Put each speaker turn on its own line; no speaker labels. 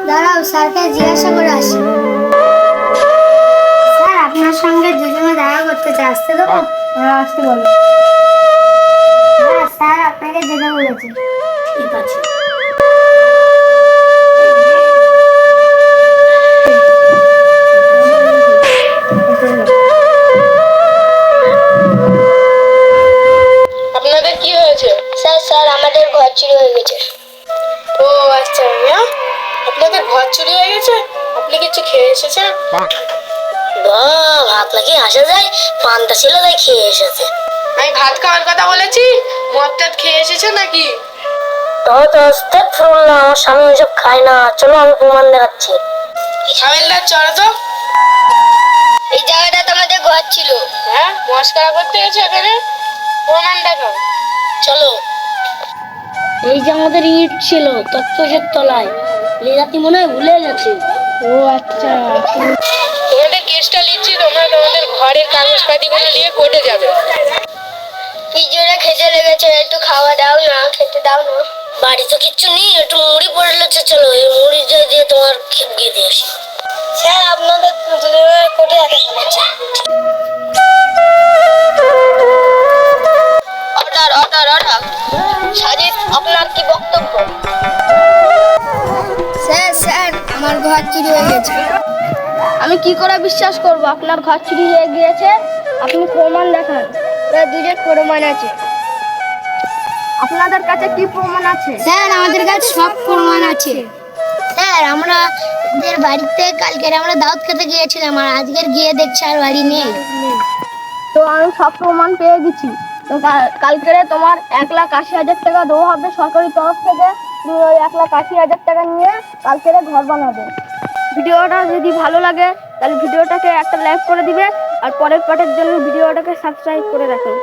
দাঁড়াও, স্যারকে জিজ্ঞাসা করে আসি। স্যার, আপনার সঙ্গে দুজনে দেখা করতে চাই, আসতে দেবো?
হ্যাঁ, আসতে বলো।
হ্যাঁ স্যার, আপনাকে যেতে বলেছি।
ঠিক আছে।
আপনাদের কি হয়েছে?
স্যার আমাদের ঘর চুরি হয়ে গেছে।
ও আচ্ছা ভাইয়া, আপনাদের ঘর চুরি হয়ে গেছে। আপনি কিছু খেয়ে এসেছেন?
ভাত নাকি আসা যায়, পান্তা ছিল তাই খেয়ে এসেছে।
আমি ভাত খাওয়ার কথা বলেছি, মদ টদ খেয়ে এসেছে নাকি?
আমার স্বামী ওইসব খায় না, চলো আমি প্রমাণ দেখাচ্ছি।
হাবেলদার চলো তো।
এই জায়গাটা তো আমাদের ঘর ছিল।
হ্যাঁ, মস্করা করতে গেছে এখানে, প্রমাণ দেখাও।
চলো। এই যে আমাদের ইট ছিল তত্ত্বের তলায়, লীলাতি মনে হয় ভুলে গেছে।
ও আচ্ছা।
তোমাদের কেসটা নিচ্ছি, তোমরা তোমাদের ঘরের কাগজপাতিগুলো নিয়ে কোর্টে যাবে।
কি জোরে খেতে লেগেছে, একটু খাওয়া দাও না, খেতে দাও না। বাড়ি তো কিচ্ছু নেই, একটু মুড়ি পড়লো, চলো এই মুড়ি দিয়ে তোমার খেয়ে দিয়ে আসি। স্যার আপনাদের কোর্টে যেতে বলেছে। Order order order. সাজিদ, আপনার কি বক্তব্য? স্যার আমার ঘর চুরি হয়ে গেছে।
আমি কি করে বিশ্বাস করব আপনার ঘর চুরি হয়ে গিয়েছে? আপনি প্রমাণ দেখান।
দুজন প্রমাণ আছে।
আপনাদের কাছে কি প্রমাণ আছে?
স্যার আমাদের কাছে সব প্রমাণ আছে। স্যার আমাদের বাড়িতে কালকে আমরা দাওয়াত খেতে গিয়েছিলাম, আর আজকের গিয়ে দেখছি আর বাড়ি নেই।
তো আমি সব প্রমাণ পেয়ে গেছি। তো কালকে তোমার 1,80,000 টাকা দেওয়া হবে সরকারি তরফ থেকে। তুমি ওই 1,80,000 টাকা নিয়ে কালকে ঘর বানাবে। ভিডিওটা যদি ভালো লাগে তাহলে ভিডিওটাকে একটা লাইক করে দিবে, আর পরের পার্টের জন্য ভিডিওটাকে সাবস্ক্রাইব করে রাখুন।